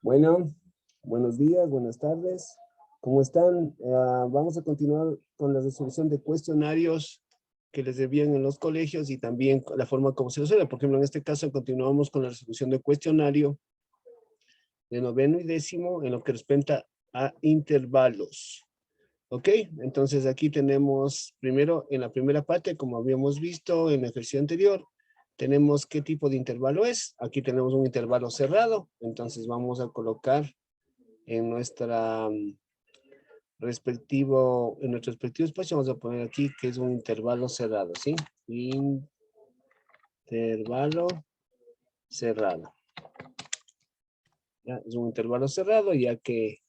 Bueno, buenos días, buenas tardes. ¿Cómo están? Vamos a continuar con la resolución de cuestionarios que les envían en los colegios y también la forma como se resuelve. Por ejemplo, en este caso continuamos con la resolución de cuestionario de noveno y décimo en lo que respecta a intervalos. ¿Ok? Entonces aquí tenemos primero en la primera parte, como habíamos visto en el ejercicio anterior, tenemos qué tipo de intervalo es. Aquí tenemos un intervalo cerrado, entonces vamos a colocar en nuestra en nuestro respectivo espacio, vamos a poner aquí que es un intervalo cerrado, ¿sí? Intervalo cerrado. ¿Ya? Es un intervalo cerrado, ya que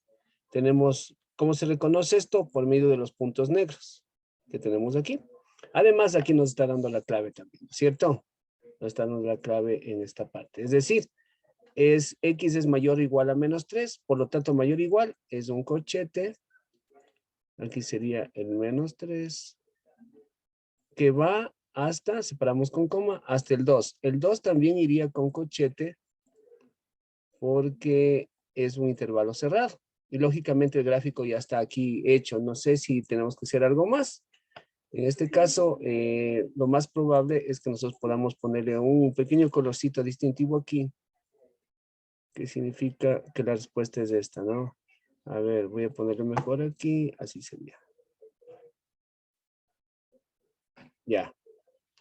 tenemos, ¿cómo se reconoce esto? Por medio de los puntos negros que tenemos aquí. Además, aquí nos está dando la clave también, ¿cierto? Nos está dando la clave en esta parte. Es decir, X es mayor o igual a menos 3, por lo tanto, mayor o igual es un corchete. Aquí sería el menos 3, que va hasta, separamos con coma, hasta el 2. El 2 también iría con corchete porque es un intervalo cerrado. Y lógicamente el gráfico ya está aquí hecho. No sé si tenemos que hacer algo más. En este caso, lo más probable es que nosotros podamos ponerle un pequeño colorcito distintivo aquí, que significa que la respuesta es esta, ¿no? A ver, voy a ponerle mejor aquí, así sería. Ya,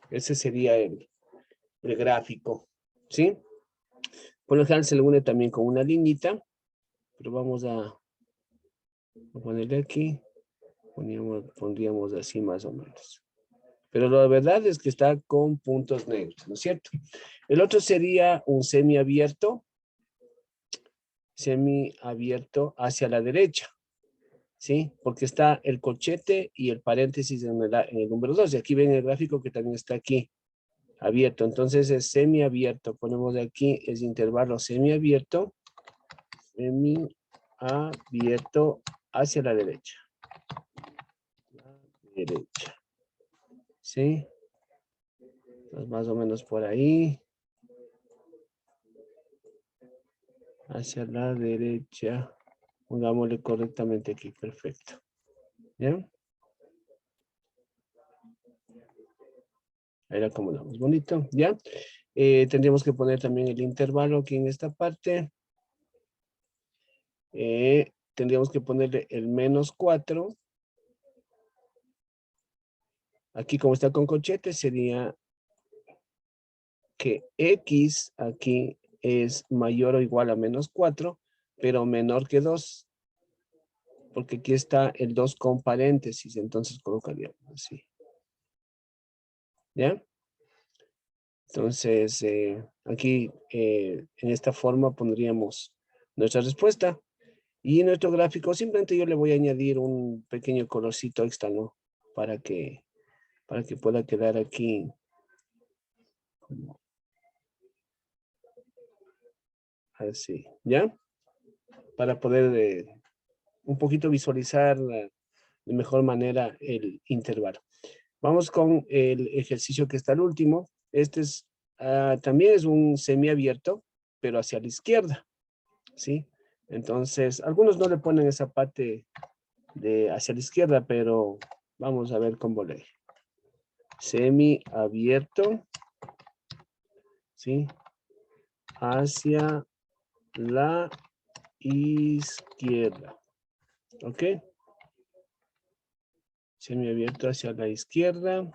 ese sería el gráfico, ¿sí? Por lo general se le une también con una liñita, pero vamos a ponerle aquí, pondríamos así más o menos. Pero la verdad es que está con puntos negros, ¿no es cierto? El otro sería un semiabierto hacia la derecha, ¿sí? Porque está el corchete y el paréntesis en el número 2. Y aquí ven el gráfico que también está aquí, abierto. Entonces es semiabierto. Ponemos aquí, es intervalo semiabierto hacia la derecha. ¿Sí? Entonces, más o menos por ahí. Hacia la derecha. Pongámosle correctamente aquí. Perfecto. ¿Ya? Ahí la acomodamos bonito. ¿Ya? Tendríamos que poner también el intervalo aquí en esta parte. Tendríamos que ponerle el menos 4. Aquí como está con corchete sería que X aquí es mayor o igual a menos 4, pero menor que 2. Porque aquí está el 2 con paréntesis, entonces colocaríamos así. ¿Ya? Entonces, aquí en esta forma pondríamos nuestra respuesta. Y en nuestro gráfico simplemente yo le voy a añadir un pequeño colorcito extra, ¿no? Para que pueda quedar aquí como así, ¿ya? Para poder un poquito visualizar de mejor manera el intervalo. Vamos con el ejercicio que está al último. Este es, también es un semiabierto, pero hacia la izquierda, ¿sí? Entonces, algunos no le ponen esa parte de hacia la izquierda, pero vamos a ver cómo le. Semiabierto, ¿sí? Hacia la izquierda, ¿ok? Semiabierto hacia la izquierda.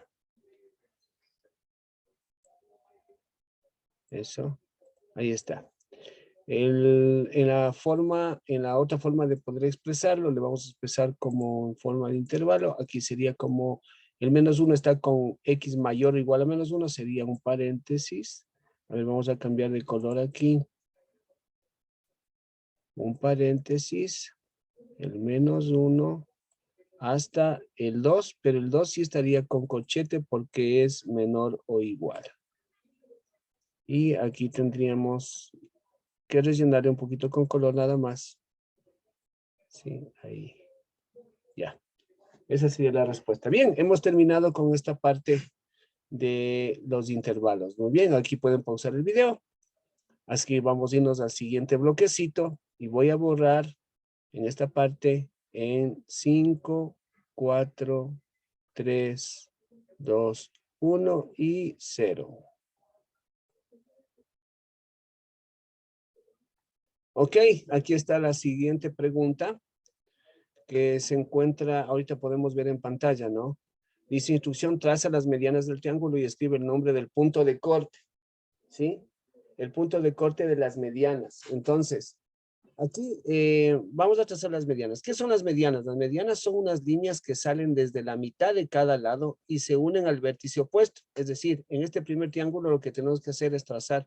Eso, ahí está. En la otra forma de poder expresarlo, le vamos a expresar como en forma de intervalo. Aquí sería como el menos 1 está con X mayor o igual a menos 1, sería un paréntesis. A ver, vamos a cambiar de color aquí. Un paréntesis, el menos 1 hasta el 2, pero el 2 sí estaría con corchete porque es menor o igual. Y aquí tendríamos que rellenarle un poquito con color nada más. Sí, ahí. Ya. Esa sería la respuesta. Bien, hemos terminado con esta parte de los intervalos. Muy bien, aquí pueden pausar el video. Así que vamos a irnos al siguiente bloquecito Y voy a borrar en esta parte en 5, 4, 3, 2, 1 y 0. Ok, aquí está la siguiente pregunta que se encuentra, ahorita podemos ver en pantalla, ¿no? Dice instrucción, traza las medianas del triángulo y escribe el nombre del punto de corte, ¿sí? El punto de corte de las medianas. Entonces, aquí vamos a trazar las medianas. ¿Qué son las medianas? Las medianas son unas líneas que salen desde la mitad de cada lado y se unen al vértice opuesto. Es decir, en este primer triángulo lo que tenemos que hacer es trazar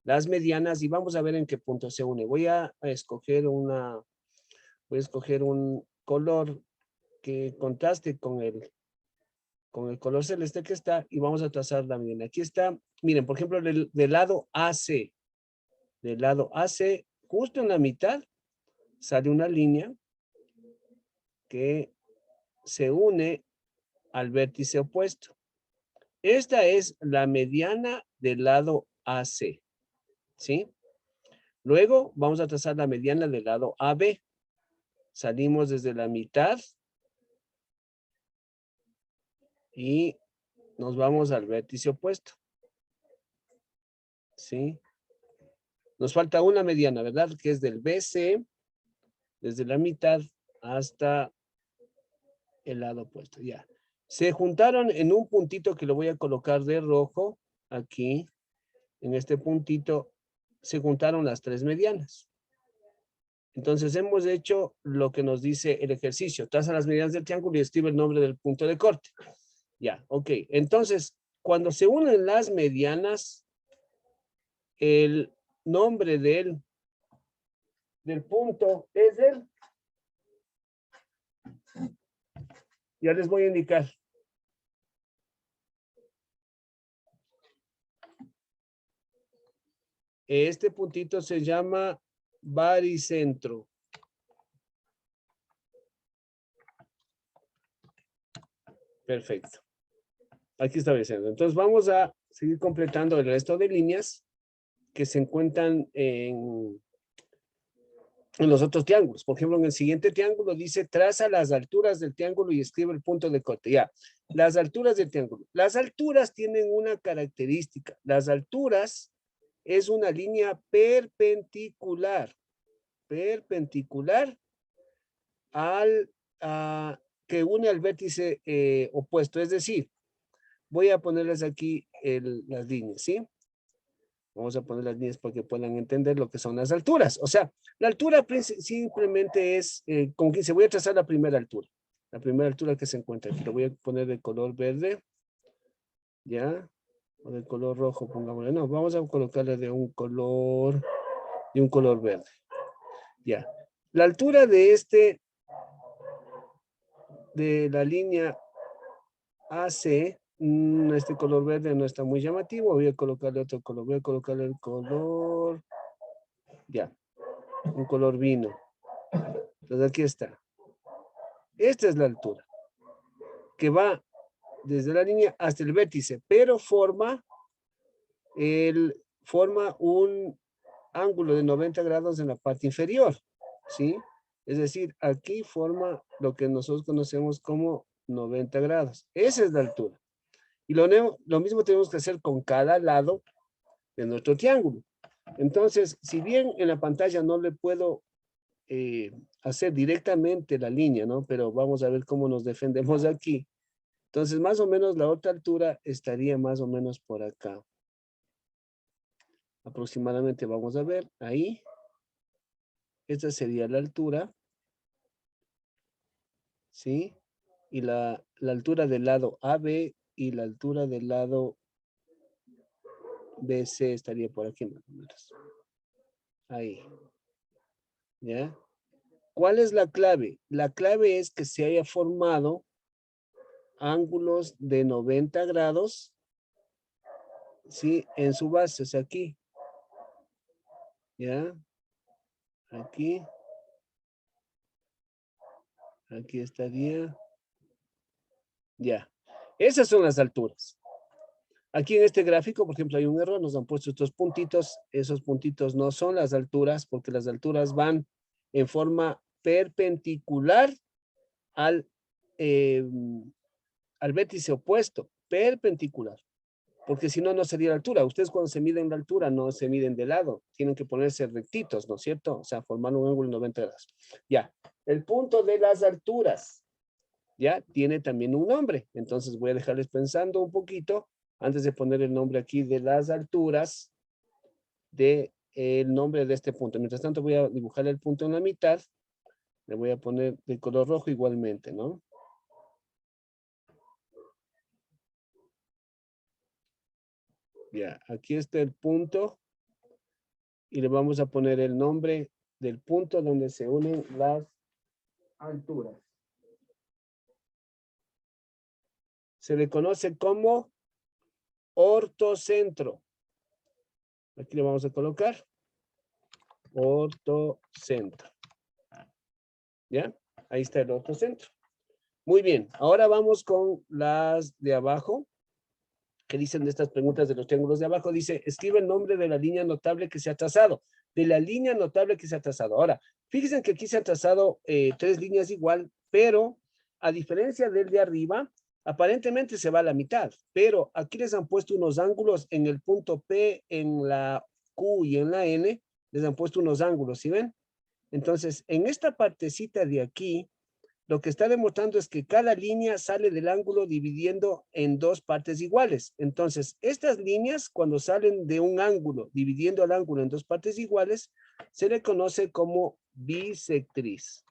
las medianas y vamos a ver en qué punto se une. Voy a escoger un color que contraste con el color celeste que está y vamos a trazar la mediana. Aquí está, miren, por ejemplo, del lado AC, justo en la mitad, sale una línea que se une al vértice opuesto. Esta es la mediana del lado AC, ¿sí? Luego vamos a trazar la mediana del lado AB. Salimos desde la mitad y nos vamos al vértice opuesto, ¿sí? Nos falta una mediana, ¿verdad? Que es del BC, desde la mitad hasta el lado opuesto, ya. Se juntaron en un puntito que lo voy a colocar de rojo, aquí, en este puntito, se juntaron las tres medianas. Entonces hemos hecho lo que nos dice el ejercicio. Traza las medianas del triángulo y escribe el nombre del punto de corte. Ya, ok. Entonces, cuando se unen las medianas, el nombre del punto es el... Ya les voy a indicar. Este puntito se llama baricentro. Perfecto. Aquí está baricentro. Entonces vamos a seguir completando el resto de líneas que se encuentran en los otros triángulos. Por ejemplo, en el siguiente triángulo dice traza las alturas del triángulo y escribe el punto de corte. Ya, las alturas del triángulo. Las alturas tienen una característica. Las alturas es una línea perpendicular al que une al vértice opuesto. Es decir, voy a ponerles aquí las líneas, ¿sí? Vamos a poner las líneas para que puedan entender lo que son las alturas. O sea, la altura simplemente es, como que se voy a trazar la primera altura. La primera altura que se encuentra aquí. Lo voy a poner de color verde. ¿Ya? O de color rojo, pongámosle. No, vamos a colocarle de un color verde. Ya. La altura de la línea AC, este color verde no está muy llamativo. Voy a colocarle otro color. Voy a colocarle el color, ya, un color vino. Entonces aquí está. Esta es la altura que va desde la línea hasta el vértice, pero forma un ángulo de 90 grados en la parte inferior, ¿sí? Es decir, aquí forma lo que nosotros conocemos como 90 grados. Esa es la altura. Y lo mismo tenemos que hacer con cada lado de nuestro triángulo. Entonces, si bien en la pantalla no le puedo hacer directamente la línea, ¿no? Pero vamos a ver cómo nos defendemos aquí. Entonces, más o menos la otra altura estaría más o menos por acá. Aproximadamente vamos a ver ahí. Esta sería la altura. ¿Sí? Y la altura del lado AB y la altura del lado BC estaría por aquí más o menos. Ahí. ¿Ya? ¿Cuál es la clave? La clave es que se haya formado ángulos de 90 grados, ¿sí? En su base, o sea, aquí. ¿Ya? Aquí. Aquí estaría. Ya. Esas son las alturas. Aquí en este gráfico, por ejemplo, hay un error. Nos han puesto estos puntitos. Esos puntitos no son las alturas porque las alturas van en forma perpendicular al vértice opuesto, perpendicular. Porque si no, no sería la altura. Ustedes cuando se miden la altura, no se miden de lado. Tienen que ponerse rectitos, ¿no es cierto? O sea, formar un ángulo de 90 grados. Ya, el punto de las alturas, ya, tiene también un nombre. Entonces voy a dejarles pensando un poquito, antes de poner el nombre aquí de las alturas, de el nombre de este punto. Mientras tanto voy a dibujar el punto en la mitad. Le voy a poner de color rojo igualmente, ¿no? Ya, aquí está el punto y le vamos a poner el nombre del punto donde se unen las alturas. Se le conoce como ortocentro. Aquí le vamos a colocar ortocentro. ¿Ya? Ahí está el ortocentro. Muy bien, ahora vamos con las de abajo. ¿Qué dicen de estas preguntas de los triángulos de abajo? Dice, escribe el nombre de la línea notable que se ha trazado. De la línea notable que se ha trazado. Ahora, fíjense que aquí se han trazado 3 líneas igual, pero a diferencia del de arriba, aparentemente se va a la mitad, pero aquí les han puesto unos ángulos en el punto P, en la Q y en la N, les han puesto unos ángulos, ¿sí ven? Entonces, en esta partecita de aquí, lo que está demostrando es que cada línea sale del ángulo dividiendo en 2 partes iguales. Entonces, estas líneas, cuando salen de un ángulo, dividiendo el ángulo en 2 partes iguales, se le conoce como bisectriz.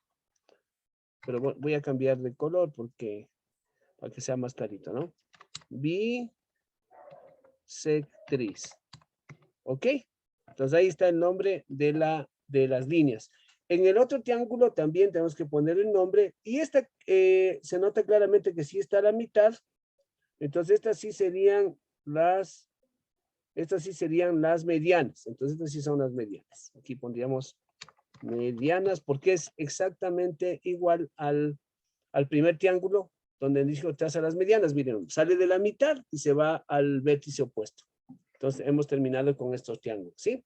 Pero voy a cambiar de color para que sea más clarito, ¿no? Bisectriz. ¿Ok? Entonces, ahí está el nombre de las líneas. En el otro triángulo también tenemos que poner el nombre y esta se nota claramente que sí está a la mitad. Entonces estas sí serían las medianas. Entonces estas sí son las medianas. Aquí pondríamos medianas porque es exactamente igual al primer triángulo donde dijo traza las medianas. Miren, sale de la mitad y se va al vértice opuesto. Entonces hemos terminado con estos triángulos, ¿sí?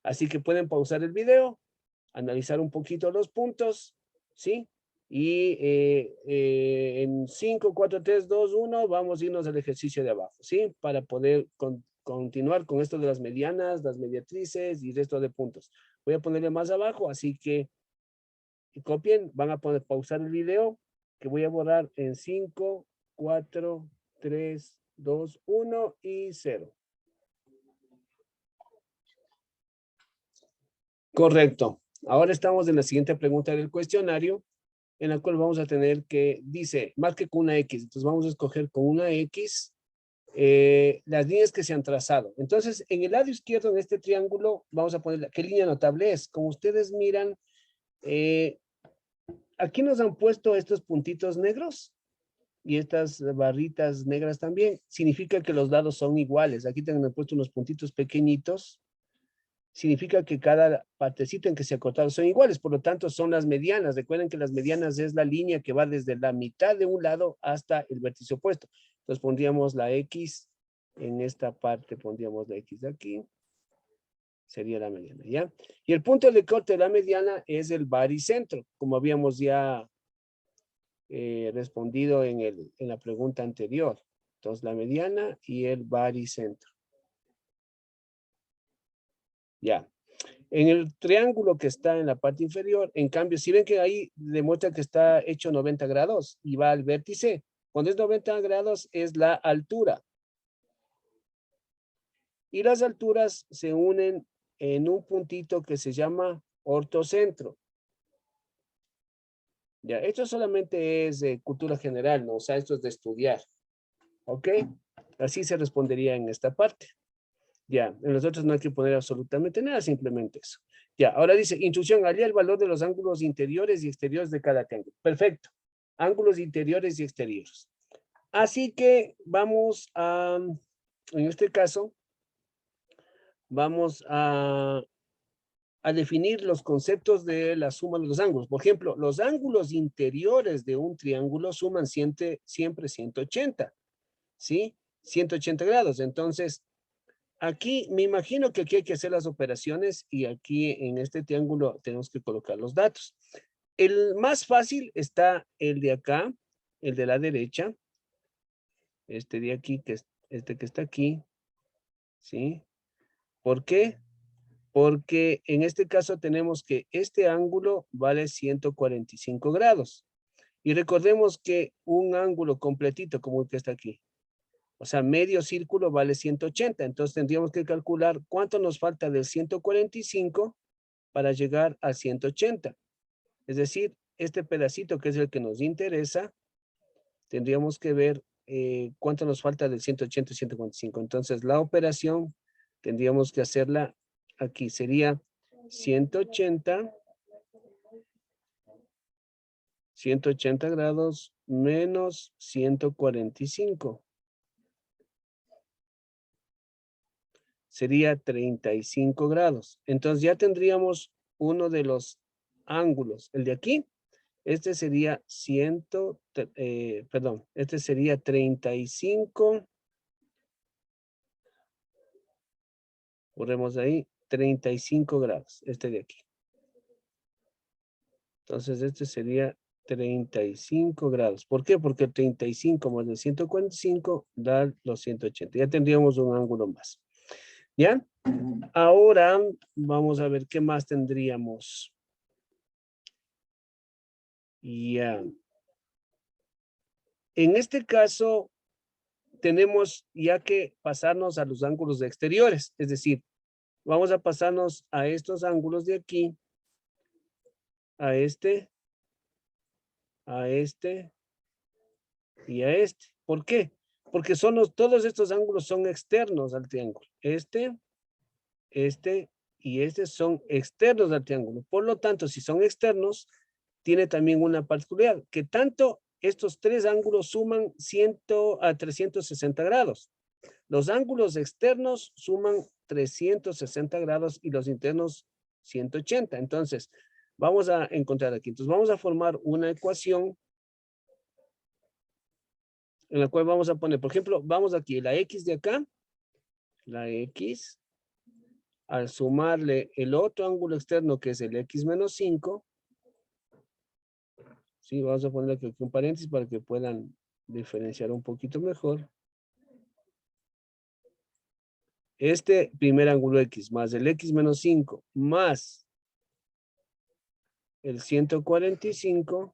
Así que pueden pausar el video, analizar un poquito los puntos, ¿sí? Y en 5, 4, 3, 2, 1, vamos a irnos al ejercicio de abajo, ¿sí? Para poder continuar con esto de las medianas, las mediatrices y resto de puntos. Voy a ponerle más abajo, así que copien, van a poder pausar el video, que voy a borrar en 5, 4, 3, 2, 1 y 0. Correcto. Ahora estamos en la siguiente pregunta del cuestionario, en la cual vamos a tener que, dice, marque con una X. Entonces vamos a escoger con una X las líneas que se han trazado. Entonces, en el lado izquierdo, en este triángulo, vamos a poner, ¿qué línea notable es? Como ustedes miran, aquí nos han puesto estos puntitos negros y estas barritas negras también. Significa que los lados son iguales. Aquí tengan puesto unos puntitos pequeñitos. Significa que cada partecita en que se ha cortado son iguales, por lo tanto son las medianas. Recuerden que las medianas es la línea que va desde la mitad de un lado hasta el vértice opuesto. Entonces pondríamos la X en esta parte, pondríamos la X de aquí. Sería la mediana, ¿ya? Y el punto de corte de la mediana es el baricentro, como habíamos ya respondido en la pregunta anterior. Entonces la mediana y el baricentro. Ya. En el triángulo que está en la parte inferior, en cambio, si ven que ahí demuestra que está hecho 90 grados y va al vértice, cuando es 90 grados es la altura. Y las alturas se unen en un puntito que se llama ortocentro. Ya, esto solamente es de cultura general, ¿no? O sea, esto es de estudiar. ¿Ok? Así se respondería en esta parte. Ya, en los otros no hay que poner absolutamente nada, simplemente eso. Ya, ahora dice, instrucción, hallar el valor de los ángulos interiores y exteriores de cada triángulo. Perfecto. Ángulos interiores y exteriores. Así que vamos a, en este caso, vamos a definir los conceptos de la suma de los ángulos. Por ejemplo, los ángulos interiores de un triángulo suman siempre 180, ¿sí? 180 grados. Entonces, Aquí me imagino que aquí hay que hacer las operaciones y aquí en este triángulo tenemos que colocar los datos. El más fácil está el de acá, el de la derecha. Este de aquí, que es este que está aquí. ¿Sí? ¿Por qué? Porque en este caso tenemos que este ángulo vale 145 grados. Y recordemos que un ángulo completito como el que está aquí, o sea, medio círculo vale 180. Entonces tendríamos que calcular cuánto nos falta del 145 para llegar a 180. Es decir, este pedacito que es el que nos interesa, tendríamos que ver cuánto nos falta del 180 y 145. Entonces la operación tendríamos que hacerla aquí. Sería 180 grados menos 145. Sería 35 grados. Entonces ya tendríamos uno de los ángulos. El de aquí, este sería este sería 35. Borremos ahí, 35 grados, este de aquí. Entonces este sería 35 grados. ¿Por qué? Porque 35 más el 145 da los 180. Ya tendríamos un ángulo más. ¿Ya? Ahora vamos a ver qué más tendríamos. Ya. En este caso, tenemos ya que pasarnos a los ángulos exteriores. Es decir, vamos a pasarnos a estos ángulos de aquí, a este y a este. ¿Por qué? Porque todos estos ángulos son externos al triángulo. Este y este son externos al triángulo. Por lo tanto, si son externos, tiene también una particularidad, que tanto estos tres ángulos suman 360 grados. Los ángulos externos suman 360 grados y los internos 180. Entonces, vamos a encontrar aquí. Entonces, vamos a formar una ecuación en la cual vamos a poner, por ejemplo, vamos aquí, la X de acá, la X, al sumarle el otro ángulo externo que es el X menos 5, sí, vamos a poner aquí un paréntesis para que puedan diferenciar un poquito mejor. Este primer ángulo X más el X menos 5 más el 145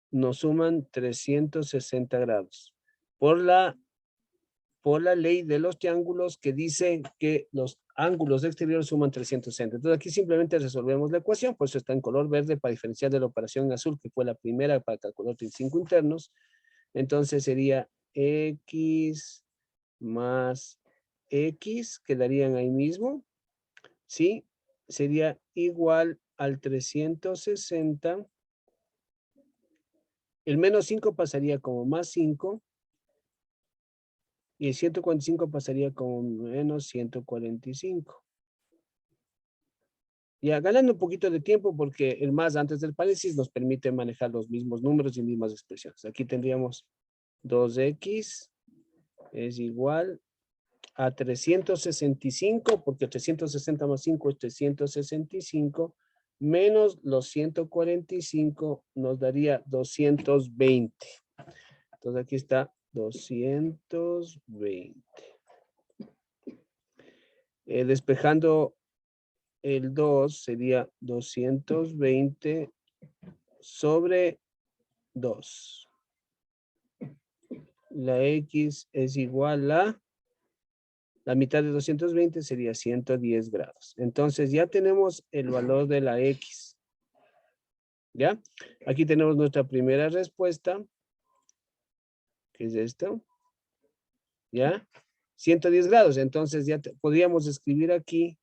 nos suman 360 grados. Por la ley de los triángulos que dice que los ángulos exteriores suman 360. Entonces aquí simplemente resolvemos la ecuación, por eso está en color verde para diferenciar de la operación en azul, que fue la primera para calcular 35 internos. Entonces sería X más X, quedarían ahí mismo, ¿sí? Sería igual al 360. El menos 5 pasaría como más 5. Y el 145 pasaría como menos 145. Ya ganando un poquito de tiempo porque el más antes del paréntesis nos permite manejar los mismos números y mismas expresiones. Aquí tendríamos 2x es igual a 365, porque 360 más 5 es 365, menos los 145 nos daría 220. Entonces aquí está 220. Despejando el 2 sería 220 sobre 2. La X es igual a, la mitad de 220 sería 110 grados. Entonces ya tenemos el valor de la X. ¿Ya? Aquí tenemos nuestra primera respuesta, que es esto. ¿Ya? 110 grados. Entonces ya podríamos escribir aquí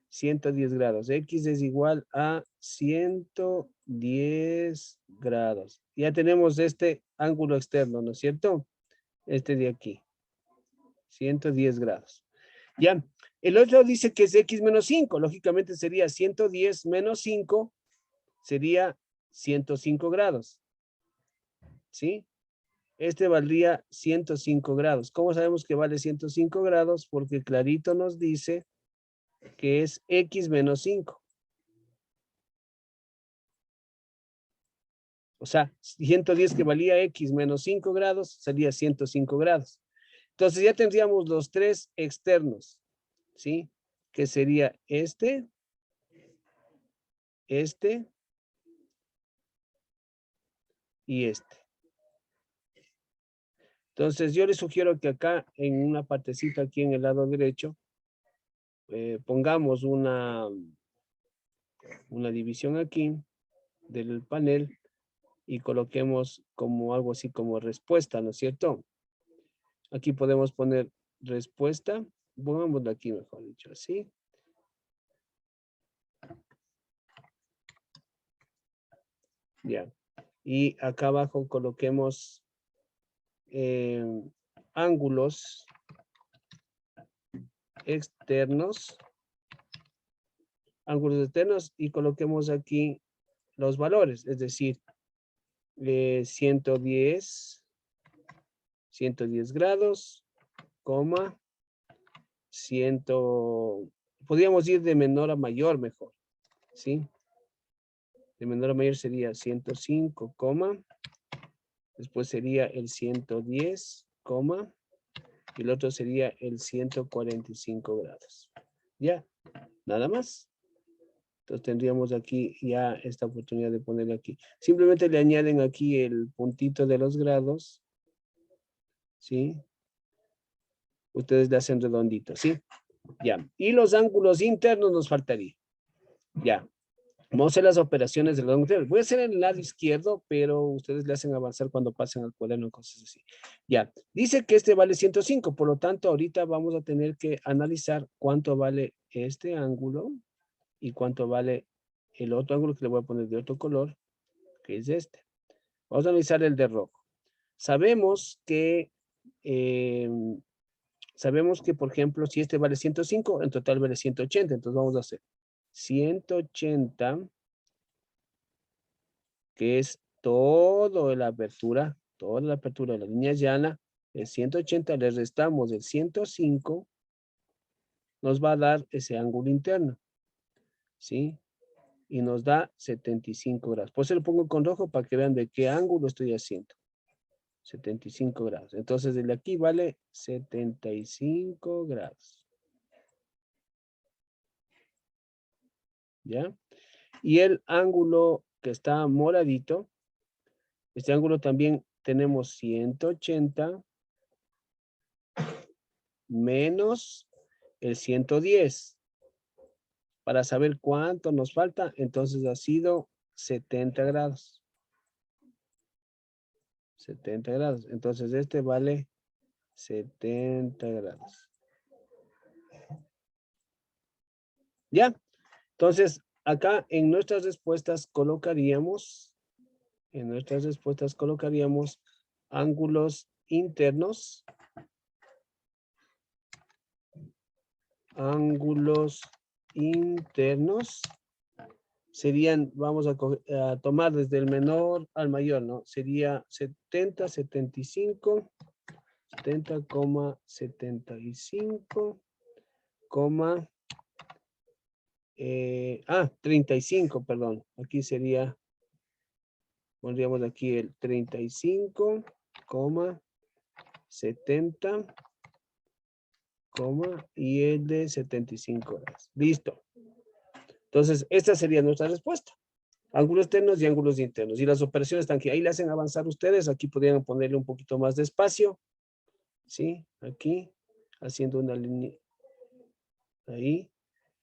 110 grados. X es igual a 110 grados. Ya tenemos este ángulo externo, ¿no es cierto? Este de aquí. 110 grados. Ya. El otro dice que es X menos 5. Lógicamente sería 110 menos 5. Sería 105 grados. ¿Sí? Este valdría 105 grados. ¿Cómo sabemos que vale 105 grados? Porque clarito nos dice que es x menos 5. O sea, 110 que valía x menos 5 grados, sería 105 grados. Entonces ya tendríamos los tres externos, ¿sí? Que sería este y este. Entonces yo les sugiero que acá en una partecita aquí en el lado derecho pongamos una división aquí del panel y coloquemos como algo así como respuesta, ¿no es cierto? Aquí podemos poner respuesta, pongámoslo aquí mejor dicho, así. Ya. Y acá abajo coloquemos ángulos externos, y coloquemos aquí los valores, es decir, 110 grados, coma, podríamos ir de menor a mayor mejor, ¿sí? De menor a mayor sería 105, coma, después sería el 110, coma, y el otro sería el 145 grados. Ya, nada más. Entonces tendríamos aquí ya esta oportunidad de ponerle aquí. Simplemente le añaden aquí el puntito de los grados, ¿sí? Ustedes le hacen redondito, ¿sí? Ya. Y los ángulos internos nos faltaría. Ya. Vamos a hacer las operaciones de los ángulos internos. Voy a hacer en el lado izquierdo, pero ustedes le hacen avanzar cuando pasen al cuaderno, cosas así. Ya. Dice que este vale 105, por lo tanto, ahorita vamos a tener que analizar cuánto vale este ángulo y cuánto vale el otro ángulo que le voy a poner de otro color, que es este. Vamos a analizar el de rojo. Sabemos que, por ejemplo, si este vale 105, en total vale 180. Entonces vamos a hacer 180, que es toda la apertura de la línea llana. El 180 le restamos el 105, nos va a dar ese ángulo interno, ¿sí? Y nos da 75 grados. Por eso lo pongo con rojo para que vean de qué ángulo estoy haciendo. 75 grados. Entonces, el de aquí vale 75 grados. ¿Ya? Y el ángulo que está moradito, este ángulo también tenemos 180 menos el 110. Para saber cuánto nos falta, entonces ha sido 70 grados. 70 grados. Entonces, este vale 70 grados. ¿Ya? Entonces, acá en nuestras respuestas colocaríamos, ángulos internos. Ángulos internos serían, vamos a tomar desde el menor al mayor, ¿no? Sería 70, 75, 70,75, 35, perdón. Aquí sería, pondríamos aquí el 35,70, y el de 75 grados. Listo. Entonces, esta sería nuestra respuesta. Ángulos externos y ángulos internos. Y las operaciones están aquí. Ahí le hacen avanzar ustedes. Aquí podrían ponerle un poquito más de espacio. ¿Sí? Aquí, haciendo una línea. Ahí.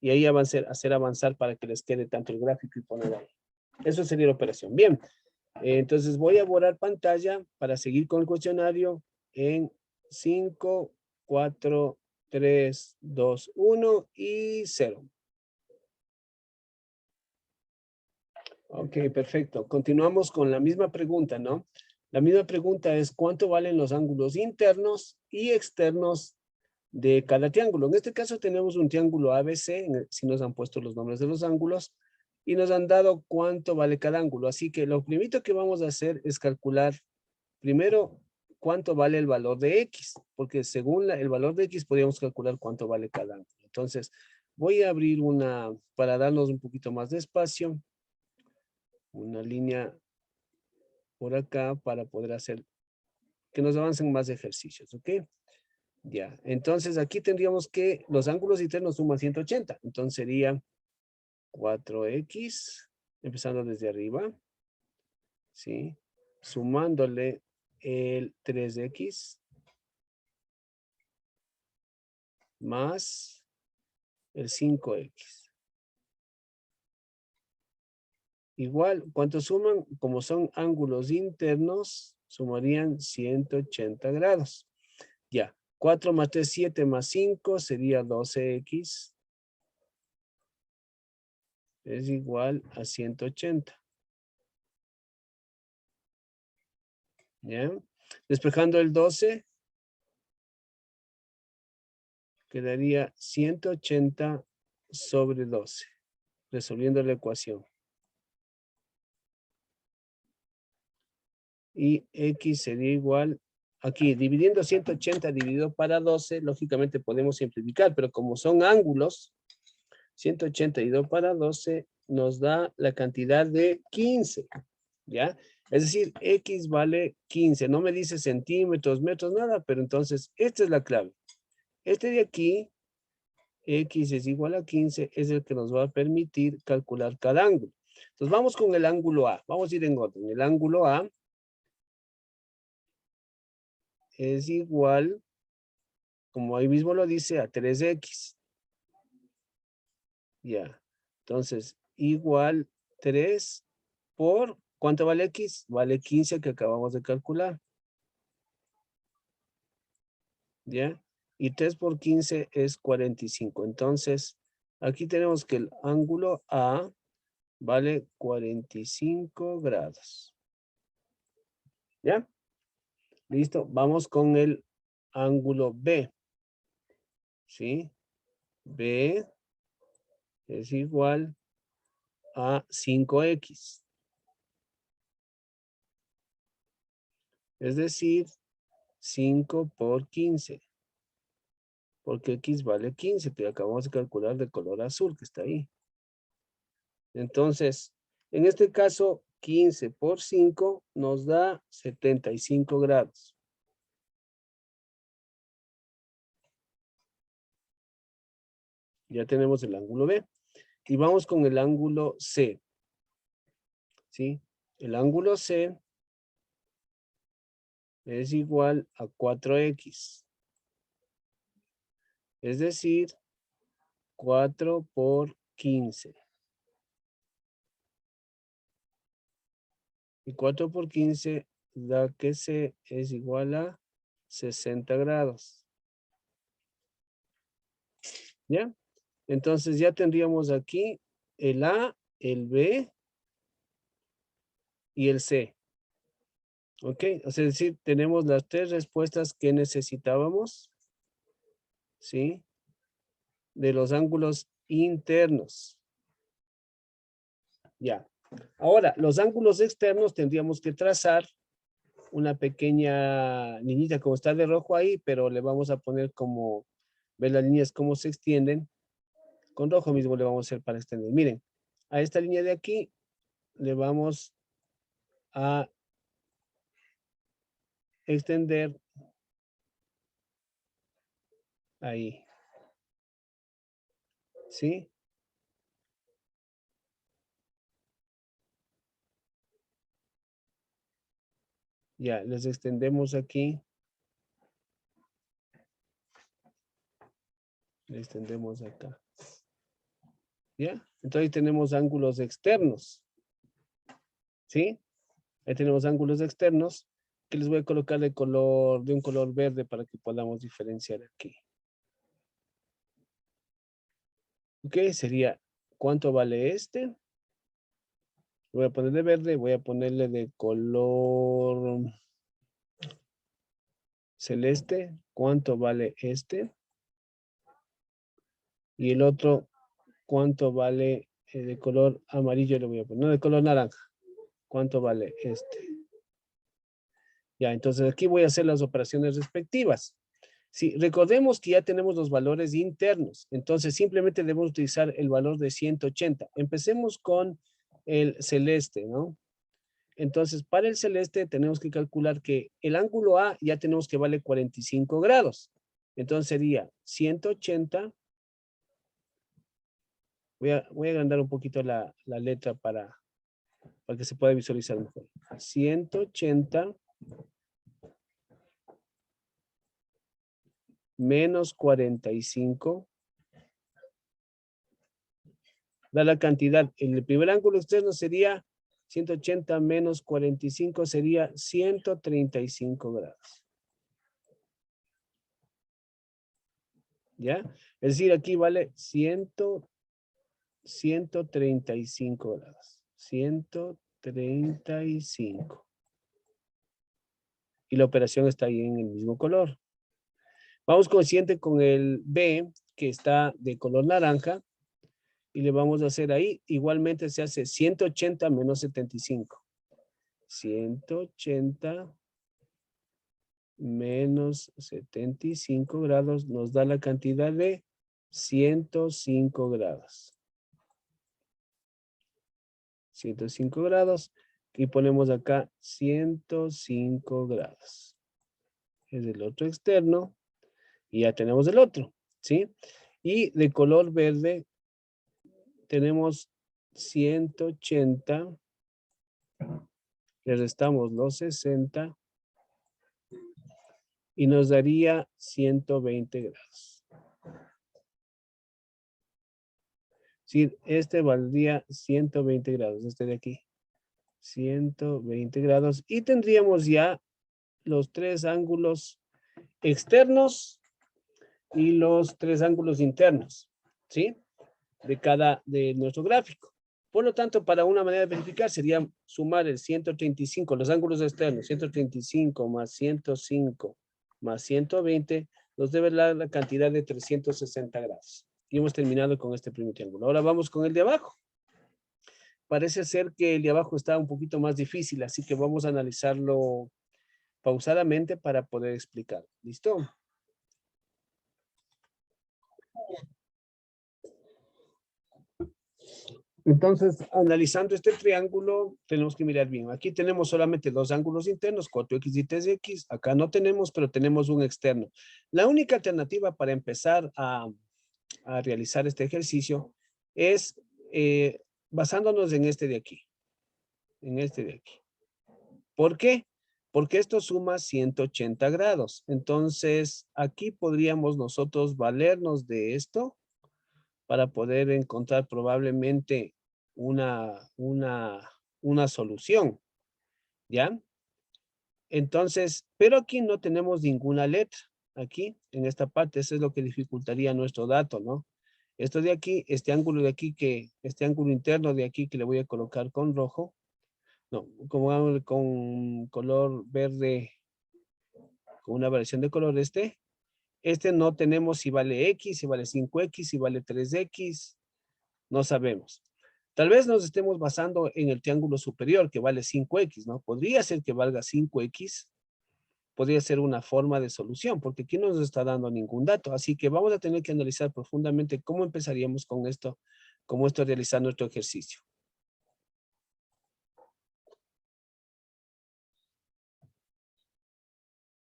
Y ahí hacer avanzar para que les quede tanto el gráfico y poner ahí. Eso sería la operación. Bien. Entonces voy a borrar pantalla para seguir con el cuestionario en 5, 4, 3, 2, 1 y 0. Ok, perfecto. Continuamos con la misma pregunta, ¿no? La misma pregunta es ¿cuánto valen los ángulos internos y externos de cada triángulo? En este caso tenemos un triángulo ABC, si nos han puesto los nombres de los ángulos, y nos han dado cuánto vale cada ángulo. Así que lo primero que vamos a hacer es calcular primero cuánto vale el valor de X, porque según el valor de X podríamos calcular cuánto vale cada ángulo. Entonces, voy a abrir para darnos un poquito más de espacio, una línea por acá para poder hacer que nos avancen más ejercicios, ¿ok? Ya, entonces aquí tendríamos que los ángulos internos suman 180, entonces sería 4X, empezando desde arriba, ¿sí? Sumándole el 3X más el 5X. Igual, ¿cuánto suman? Como son ángulos internos, sumarían 180 grados. Ya, 4 más 3, 7 más 5 sería 12X. Es igual a 180. ¿Ya? Despejando el 12, quedaría 180 sobre 12, resolviendo la ecuación. Y X sería igual, aquí dividiendo 180 dividido para 12, lógicamente podemos simplificar, pero como son ángulos, 180 dividido para 12 nos da la cantidad de 15, ¿ya? Es decir, X vale 15, no me dice centímetros, metros, nada, pero entonces esta es la clave. Este de aquí, X es igual a 15, es el que nos va a permitir calcular cada ángulo. Entonces vamos con el ángulo A, vamos a ir en orden. El ángulo A es igual, como ahí mismo lo dice, a 3X. Ya, entonces igual 3 por, ¿cuánto vale X? Vale 15 que acabamos de calcular. ¿Ya? Y 3 por 15 es 45. Entonces, aquí tenemos que el ángulo A vale 45 grados. ¿Ya? Listo. Vamos con el ángulo B. ¿Sí? B es igual a 5X. Es decir, 5 por 15. Porque X vale 15, que acabamos de calcular de color azul que está ahí. Entonces, en este caso, 15 por 5 nos da 75 grados. Ya tenemos el ángulo B. Y vamos con el ángulo C. ¿Sí? El ángulo C es igual a 4X. Es decir, 4 por 15. Y 4 por 15 da que C es igual a 60 grados. ¿Ya? Entonces ya tendríamos aquí el A, el B y el C. ¿Ok? O sea, es decir, tenemos las tres respuestas que necesitábamos. ¿Sí? De los ángulos internos. Ya. Ahora, los ángulos externos tendríamos que trazar una pequeña niñita como está de rojo ahí, pero le vamos a poner como, ver las líneas cómo se extienden. Con rojo mismo le vamos a hacer para extender. Miren, a esta línea de aquí le vamos a extender ahí. ¿Sí? Ya, les extendemos aquí. Le extendemos acá. ¿Ya? Entonces tenemos ángulos externos. ¿Sí? Ahí tenemos ángulos externos que les voy a colocar de un color verde para que podamos diferenciar aquí. Ok, sería, ¿cuánto vale este? Voy a poner de verde, voy a ponerle de color celeste. ¿Cuánto vale este? Y el otro, ¿cuánto vale de color amarillo? Le voy a poner, no, de color naranja. ¿Cuánto vale este? Ya, entonces aquí voy a hacer las operaciones respectivas. Sí, recordemos que ya tenemos los valores internos, entonces simplemente debemos utilizar el valor de 180. Empecemos con el celeste, ¿no? Entonces, para el celeste tenemos que calcular que el ángulo A ya tenemos que vale 45 grados. Entonces sería 180. Voy a agrandar un poquito la letra para que se pueda visualizar mejor. 180 menos 45 da la cantidad. El primer ángulo externo sería 180 menos 45 sería 135 grados. ¿Ya? Es decir, aquí vale 135 grados. 135. Y la operación está ahí en el mismo color. Vamos con el siguiente, con el B, que está de color naranja. Y le vamos a hacer ahí. Igualmente se hace 180 menos 75. 180 menos 75 grados nos da la cantidad de 105 grados. 105 grados. Y ponemos acá 105 grados. Es el otro externo. Y ya tenemos el otro. ¿Sí? Y de color verde tenemos 180. Le restamos los 60. Y nos daría 120 grados. Sí, este valdría 120 grados, este de aquí. 120 grados. Y tendríamos ya los tres ángulos externos y los tres ángulos internos, ¿sí? De nuestro gráfico. Por lo tanto, para una manera de verificar sería sumar el 135, los ángulos externos, 135 más 105 más 120, nos debe dar la cantidad de 360 grados. Y hemos terminado con este primer triángulo. Ahora vamos con el de abajo. Parece ser que el de abajo está un poquito más difícil, así que vamos a analizarlo pausadamente para poder explicar. ¿Listo? Entonces, analizando este triángulo, tenemos que mirar bien. Aquí tenemos solamente dos ángulos internos, 4x y 3x. Acá no tenemos, pero tenemos un externo. La única alternativa para empezar a realizar este ejercicio es basándonos en este de aquí. En este de aquí. ¿Por qué? Porque esto suma 180 grados. Entonces, aquí podríamos nosotros valernos de esto para poder encontrar probablemente una solución, ¿ya? Entonces, pero aquí no tenemos ninguna letra, aquí, en esta parte, eso es lo que dificultaría nuestro dato, ¿no? Esto de aquí, este ángulo de aquí, este ángulo interno de aquí que le voy a colocar con rojo, no, como con color verde, con una variación de color este no tenemos si vale X, si vale 5X, si vale 3X, no sabemos. Tal vez nos estemos basando en el triángulo superior que vale 5X, ¿no? Podría ser que valga 5X, podría ser una forma de solución, porque aquí no nos está dando ningún dato. Así que vamos a tener que analizar profundamente cómo empezaríamos con esto, cómo realizar nuestro ejercicio.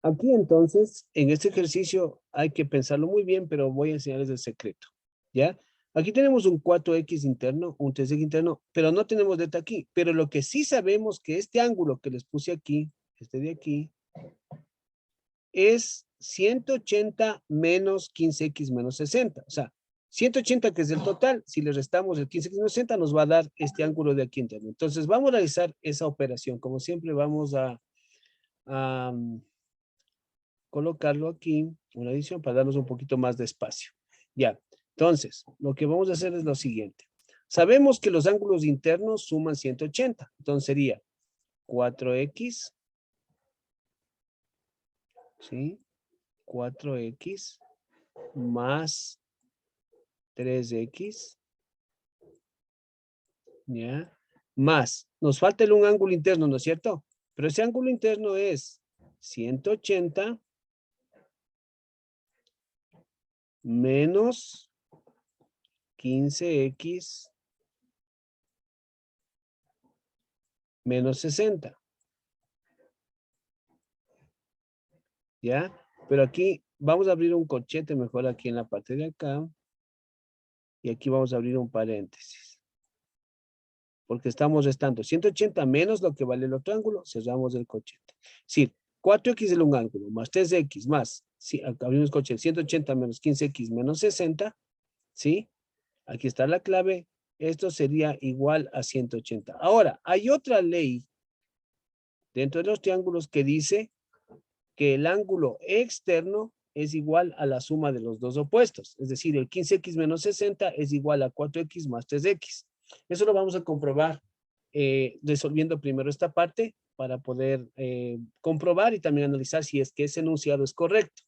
Aquí entonces, en este ejercicio hay que pensarlo muy bien, pero voy a enseñarles el secreto, ¿ya? Aquí tenemos un 4X interno, un 3X interno, pero no tenemos delta aquí. Pero lo que sí sabemos que este ángulo que les puse aquí, este de aquí, es 180 menos 15X menos 60. O sea, 180 que es el total, si le restamos el 15X menos 60 nos va a dar este ángulo de aquí interno. Entonces vamos a realizar esa operación. Como siempre vamos a colocarlo aquí, una adición para darnos un poquito más de espacio. Ya, entonces, lo que vamos a hacer es lo siguiente. Sabemos que los ángulos internos suman 180, entonces sería 4X, ¿sí? 4X más 3X, ¿ya? Más, nos falta un ángulo interno, ¿no es cierto? Pero ese ángulo interno es 180 menos 15x menos 60. ¿Ya? Pero aquí vamos a abrir un corchete mejor aquí en la parte de acá. Y aquí vamos a abrir un paréntesis. Porque estamos restando 180 menos lo que vale el otro ángulo. Cerramos el corchete. Es decir, 4x de un ángulo más 3x más, sí, abrimos corchete, 180 menos 15x menos 60. ¿Sí? Aquí está la clave. Esto sería igual a 180. Ahora, hay otra ley dentro de los triángulos que dice que el ángulo externo es igual a la suma de los dos opuestos. Es decir, el 15x menos 60 es igual a 4x más 3x. Eso lo vamos a comprobar resolviendo primero esta parte para poder comprobar y también analizar si es que ese enunciado es correcto.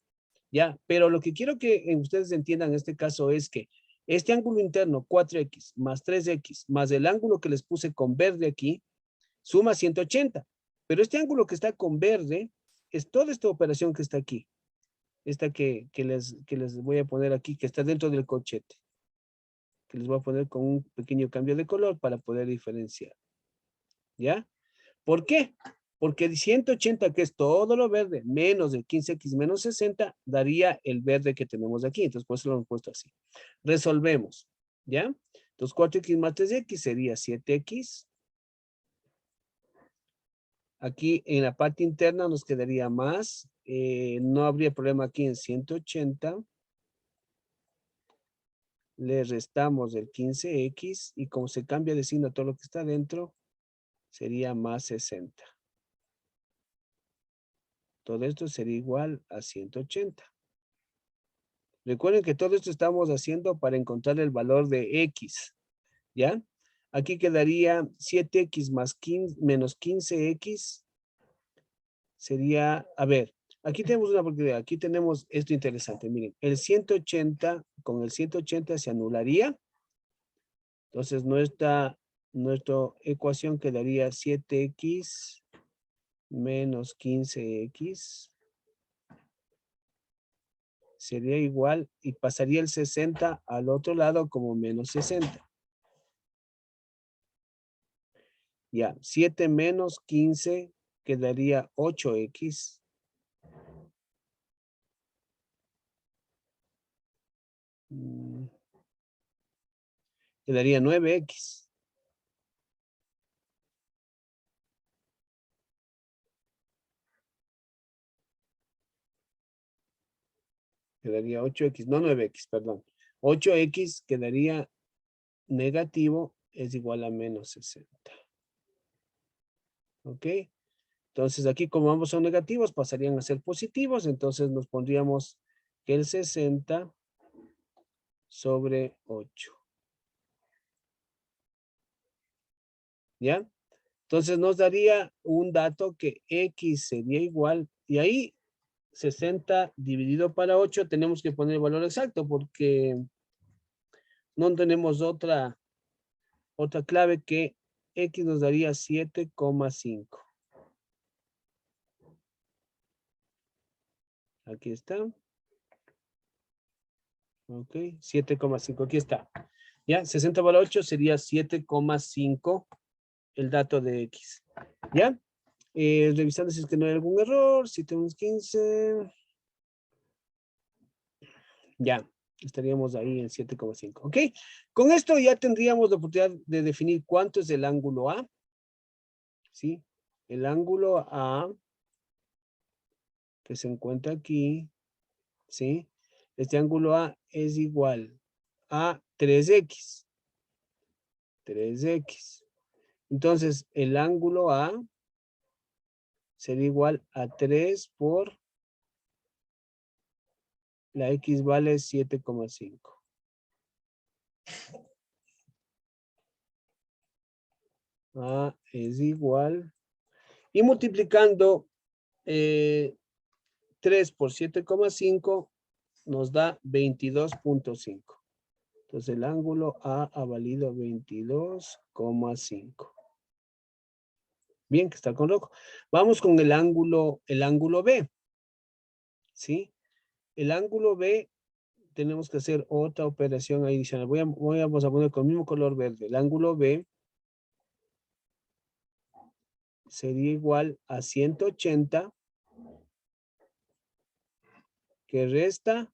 ¿Ya? Pero lo que quiero que ustedes entiendan en este caso es que este ángulo interno 4x más 3x más el ángulo que les puse con verde aquí suma 180. Pero este ángulo que está con verde es toda esta operación que está aquí. Esta que les voy a poner aquí, que está dentro del corchete. Que les voy a poner con un pequeño cambio de color para poder diferenciar. ¿Ya? ¿Por qué? Porque 180, que es todo lo verde, menos el 15x menos 60, daría el verde que tenemos aquí. Entonces, por eso lo hemos puesto así. Resolvemos. ¿Ya? Entonces, 4x más 3x sería 7x. Aquí en la parte interna nos quedaría más. No habría problema aquí en 180. Le restamos el 15x y como se cambia de signo a todo lo que está dentro, sería más 60. Todo esto sería igual a 180. Recuerden que todo esto estamos haciendo para encontrar el valor de x. ¿Ya? Aquí quedaría 7x más 15, menos 15x. Sería, a ver, aquí tenemos una oportunidad. Aquí tenemos esto interesante. Miren, el 180 con el 180 se anularía. Entonces nuestra ecuación quedaría 7x menos 15x. Sería igual y pasaría el 60 al otro lado como menos 60. Ya, 7 menos 15 quedaría 8x. Quedaría 9x. Quedaría 8x, no 9x, perdón. 8x quedaría negativo, es igual a menos 60. ¿Ok? Entonces aquí como ambos son negativos, pasarían a ser positivos. Entonces nos pondríamos que el 60 sobre 8. ¿Ya? Entonces nos daría un dato que x sería igual, y ahí 60 dividido para 8 tenemos que poner el valor exacto porque no tenemos otra clave que x nos daría 7,5. Aquí está. Ok, 7,5. Aquí está. Ya, 60 por 8 sería 7,5 el dato de x. ¿Ya? Revisando si es que no hay algún error. 7 menos 15. Ya, estaríamos ahí en 7,5. ¿Ok? Con esto ya tendríamos la oportunidad de definir cuánto es el ángulo A. ¿Sí? El ángulo A que se encuentra aquí. ¿Sí? Este ángulo A es igual a 3x. 3x. Entonces, el ángulo A sería igual a 3 por la x vale 7,5. A es igual. Y multiplicando 3 por 7,5 nos da 22,5. Entonces el ángulo A ha valido 22,5. Bien, que está con rojo. Vamos con el ángulo B. ¿Sí? El ángulo B, tenemos que hacer otra operación adicional. Vamos a poner con el mismo color verde. El ángulo B sería igual a 180 que resta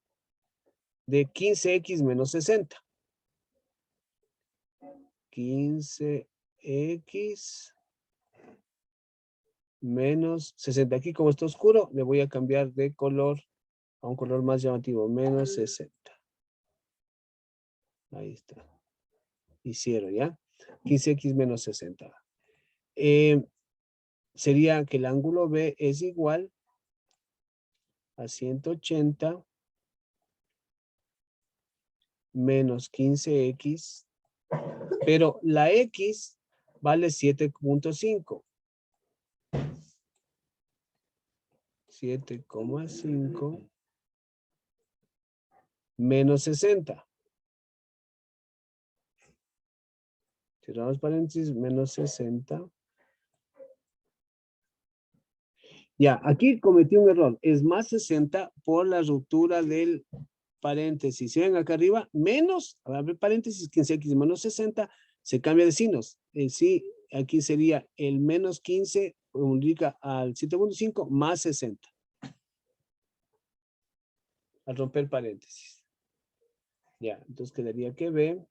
de 15x menos 60. 15x menos 60. Aquí como está oscuro, le voy a cambiar de color a un color más llamativo. Menos 60. Ahí está. Hicieron, ¿ya? 15x menos 60. Sería que el ángulo B es igual a 180 menos 15x, pero la x vale 7.5. 7,5 menos 60. Cerramos paréntesis, menos 60. Ya, aquí cometí un error. Es más 60 por la ruptura del paréntesis. Si ven acá arriba, menos, abre paréntesis, 15x menos 60, se cambia de signos. Sí, aquí sería el menos 15, indica al 7.5 más 60. Al romper paréntesis. Ya, entonces quedaría que B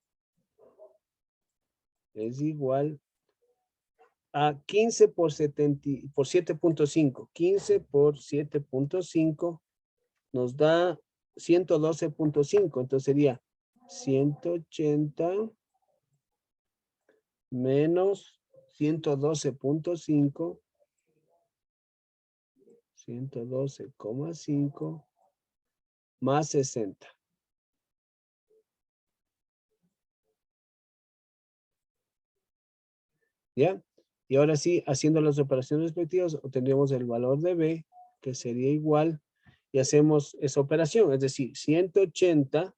es igual a 15 por 7.5. 15 por 7.5 nos da 112.5. Entonces sería 180 menos 112.5. 112,5 más 60. ¿Ya? Y ahora sí, haciendo las operaciones respectivas, obtendríamos el valor de B, que sería igual, y hacemos esa operación, es decir, 180,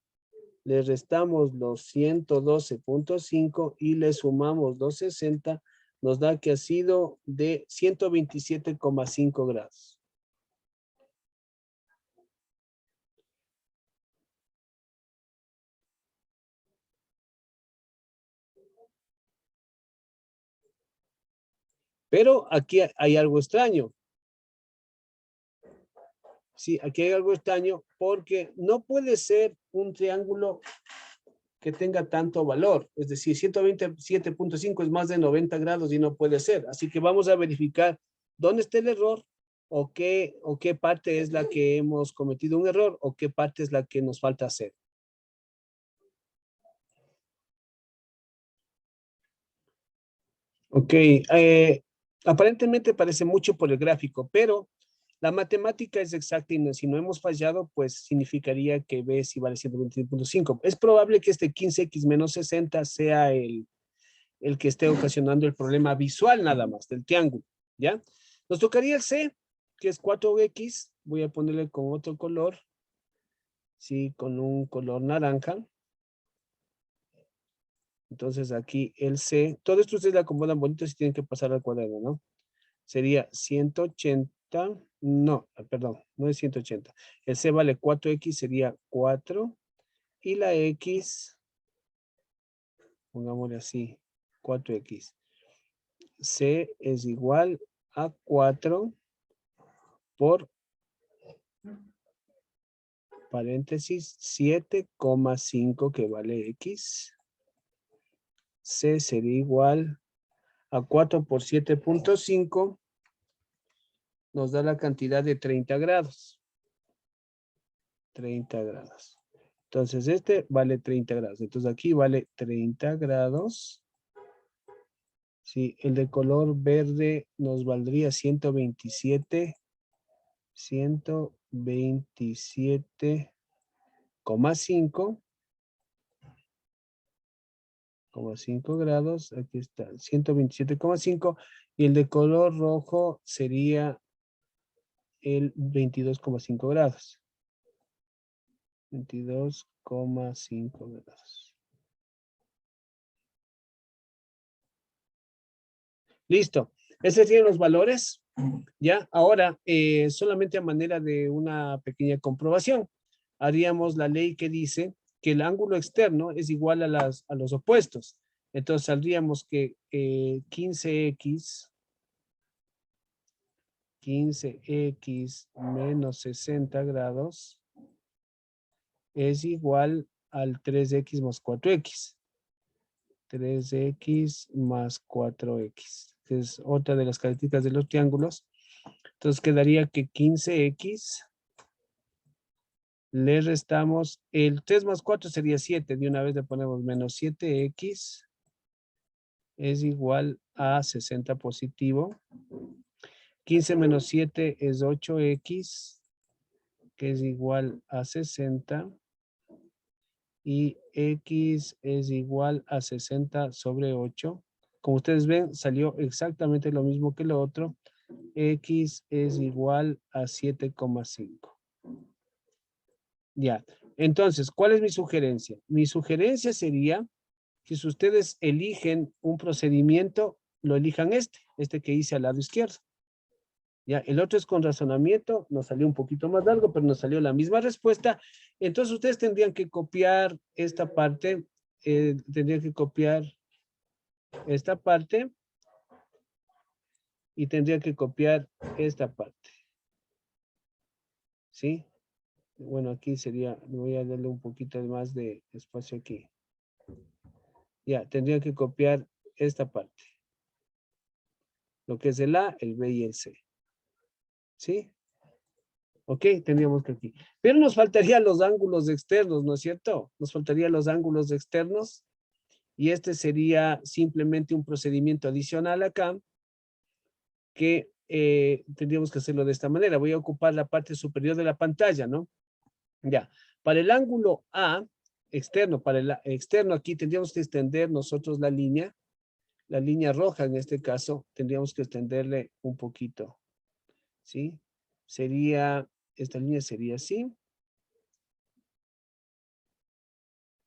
le restamos los 112.5 y le sumamos los 60, nos da que ha sido de 127,5 grados. Pero aquí hay algo extraño. Sí, aquí hay algo extraño porque no puede ser un triángulo que tenga tanto valor. Es decir, 127.5 es más de 90 grados y no puede ser. Así que vamos a verificar dónde está el error o qué parte es la que hemos cometido un error o qué parte es la que nos falta hacer. Ok, aparentemente parece mucho por el gráfico, pero la matemática es exacta y si no hemos fallado, pues significaría que B es igual a 127.5. Es probable que este 15x menos 60 sea el que esté ocasionando el problema visual nada más del triángulo, ¿ya? Nos tocaría el C, que es 4x. Voy a ponerle con otro color, sí, con un color naranja. Entonces aquí el C, todo esto ustedes le acomodan bonito si tienen que pasar al cuaderno, ¿no? Sería 180, no, perdón, no es 180. El C vale 4x, sería 4. Y la X, pongámosle así, 4x. C es igual a 4 por paréntesis 7,5 que vale X. C sería igual a 4 por 7.5. Nos da la cantidad de 30 grados. 30 grados. Entonces este vale 30 grados. Entonces aquí vale 30 grados. Sí, el de color verde nos valdría 127. 127,5. 5 grados, aquí está, 127,5 y el de color rojo sería el 22,5 grados. 22,5 grados. Listo. Esos serían los valores. Ya, ahora, solamente a manera de una pequeña comprobación, haríamos la ley que dice que el ángulo externo es igual a los opuestos. Entonces saldríamos que 15x menos 60 grados es igual al 3x más 4x. 3x más 4x, que es otra de las características de los triángulos. Entonces quedaría que 15x le restamos, el 3 más 4 sería 7, de una vez le ponemos menos 7x es igual a 60 positivo. 15 menos 7 es 8x, que es igual a 60. Y x es igual a 60 sobre 8. Como ustedes ven, salió exactamente lo mismo que lo otro. X es igual a 7,5. Ya. Entonces, ¿cuál es mi sugerencia? Mi sugerencia sería que si ustedes eligen un procedimiento, lo elijan este que hice al lado izquierdo. Ya, el otro es con razonamiento, nos salió un poquito más largo, pero nos salió la misma respuesta. Entonces ustedes tendrían que copiar esta parte, tendrían que copiar esta parte y tendrían que copiar esta parte. ¿Sí? Bueno, aquí sería, voy a darle un poquito más de espacio aquí. Ya, tendrían que copiar esta parte. Lo que es el A, el B y el C. ¿Sí? Ok, tendríamos que aquí. Pero nos faltarían los ángulos externos, ¿no es cierto? Nos faltarían los ángulos externos. Y este sería simplemente un procedimiento adicional acá que tendríamos que hacerlo de esta manera. Voy a ocupar la parte superior de la pantalla, ¿no? Ya. Para el ángulo A externo, para el externo aquí tendríamos que extender nosotros la línea roja en este caso, tendríamos que extenderle un poquito, ¿sí? Sería, esta línea sería así,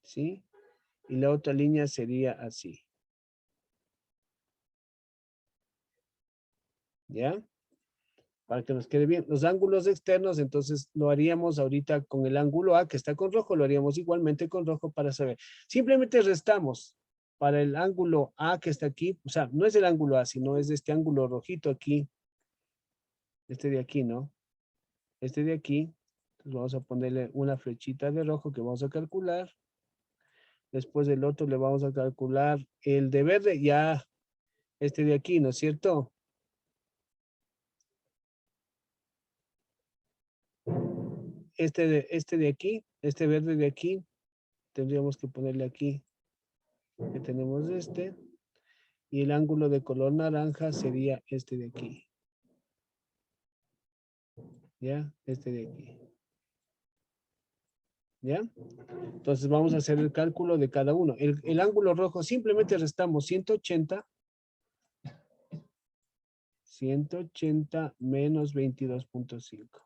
¿sí? Y la otra línea sería así. ¿Ya? Para que nos quede bien. Los ángulos externos, entonces lo haríamos ahorita con el ángulo A que está con rojo, lo haríamos igualmente con rojo para saber. Simplemente restamos para el ángulo A que está aquí, o sea, no es el ángulo A, sino es este ángulo rojito aquí, este de aquí, ¿no? Este de aquí, entonces vamos a ponerle una flechita de rojo que vamos a calcular. Después del otro le vamos a calcular el de verde, ya este de aquí, ¿no es cierto? Este de aquí, este verde de aquí, tendríamos que ponerle aquí, que tenemos este, y el ángulo de color naranja sería este de aquí. ¿Ya? Este de aquí. ¿Ya? Entonces vamos a hacer el cálculo de cada uno. El ángulo rojo simplemente restamos 180 menos 22,5.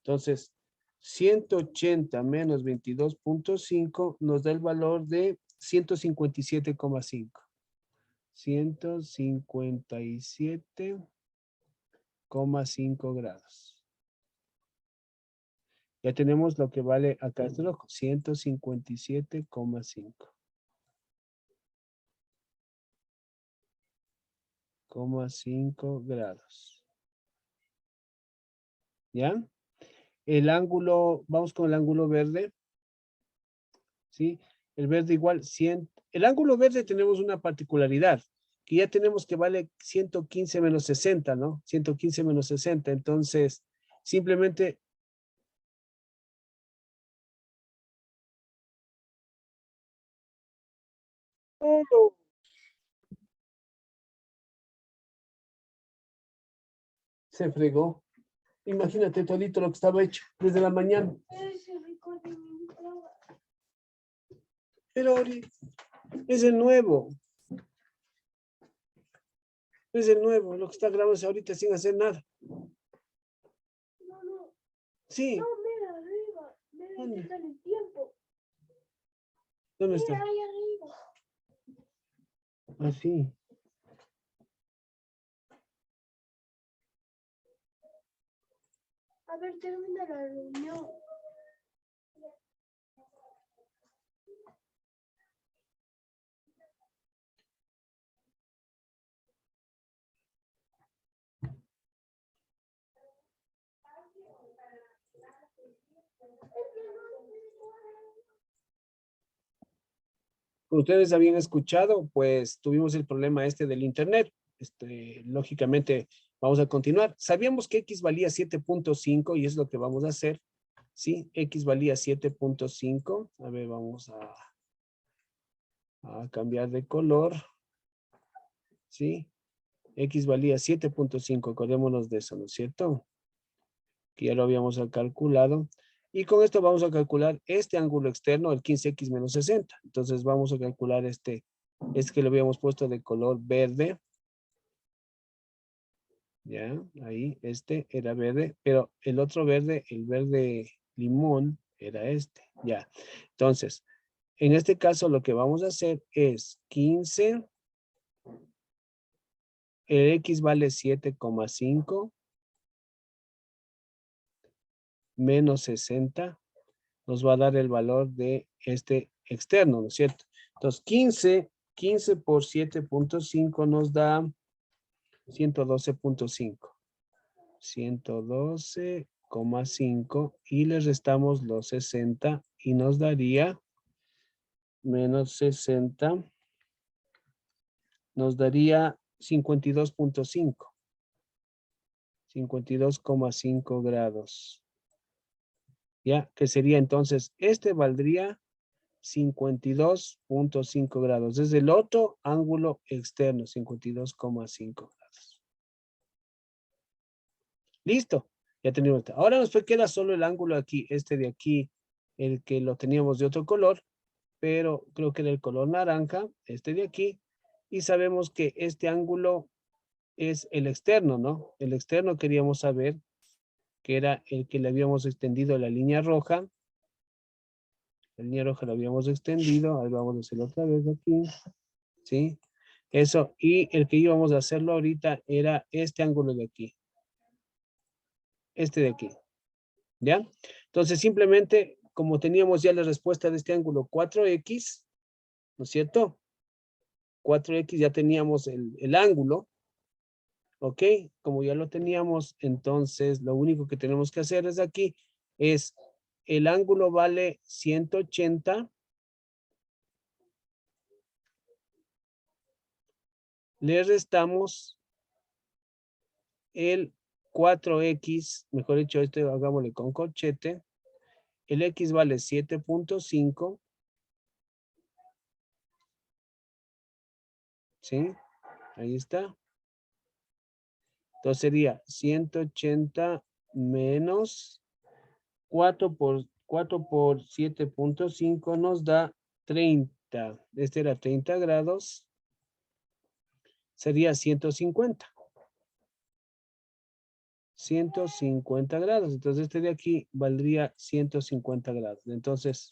Entonces, 180 menos 22,5 nos da el valor de 157,5. 157,5 grados. Ya tenemos lo que vale acá este rojo, 157,5. 5 grados. ¿Ya? El ángulo, vamos con el ángulo verde. ¿Sí? El verde igual, 100. El ángulo verde tenemos una particularidad, que ya tenemos que vale 115 menos 60, ¿no? 115 menos 60. Entonces, simplemente... Se fregó. Imagínate todito lo que estaba hecho desde la mañana. Pero es el nuevo. Es el nuevo, lo que está grabándose ahorita sin hacer nada. Sí. No, mira arriba. Mira, ¿Dónde? está en el tiempo. ¿Dónde está? Mira ahí arriba. Así. A ver, termina la reunión. Ustedes habían escuchado, pues tuvimos el problema este del internet. Lógicamente, vamos a continuar. Sabíamos que X valía 7.5 y es lo que vamos a hacer. Sí, X valía 7.5. A ver, vamos a cambiar de color. Sí, X valía 7.5. Acordémonos de eso, ¿no es cierto? Que ya lo habíamos calculado. Y con esto vamos a calcular este ángulo externo, el 15X menos 60. Entonces vamos a calcular este que lo habíamos puesto de color verde. Ya, ahí, este era verde, pero el otro verde, el verde limón, era este. Ya, entonces, en este caso lo que vamos a hacer es 15, el X vale 7,5 menos 60, nos va a dar el valor de este externo, ¿no es cierto? Entonces, 15 por 7.5 nos da 112.5. 112,5 y le restamos los 60 y nos daría menos 60, nos daría 52.5. 52,5 grados. ¿Ya? Que sería entonces, este valdría 52.5 grados. Es el otro ángulo externo, 52,5 grados. Listo. Ya tenemos. Ahora nos queda solo el ángulo aquí, este de aquí, el que lo teníamos de otro color, pero creo que del color naranja, este de aquí, y sabemos que este ángulo es el externo, ¿no? El externo queríamos saber que era el que le habíamos extendido la línea roja. La línea roja la habíamos extendido, ahí vamos a hacerlo otra vez aquí, ¿sí? Eso, y el que íbamos a hacerlo ahorita era este ángulo de aquí. Este de aquí, ¿ya? Entonces simplemente, como teníamos ya la respuesta de este ángulo 4X, ¿no es cierto? 4X ya teníamos el ángulo, ¿ok? Como ya lo teníamos, entonces lo único que tenemos que hacer es aquí, es el ángulo vale 180, le restamos el 4X, mejor dicho, hagámosle con corchete, el X vale 7.5, ¿sí? Ahí está. Entonces sería 180 menos 4 por 7.5 nos da 30. Este era 30 grados. Sería 150. 150 grados. Entonces este de aquí valdría 150 grados. Entonces,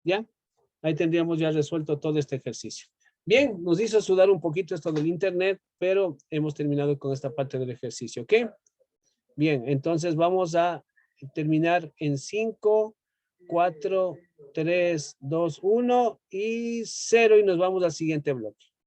¿ya? Ahí tendríamos ya resuelto todo este ejercicio. Bien, nos hizo sudar un poquito esto del internet, pero hemos terminado con esta parte del ejercicio, ¿ok? Bien, entonces vamos a terminar en 5, 4, 3, 2, 1 y 0 y nos vamos al siguiente bloque.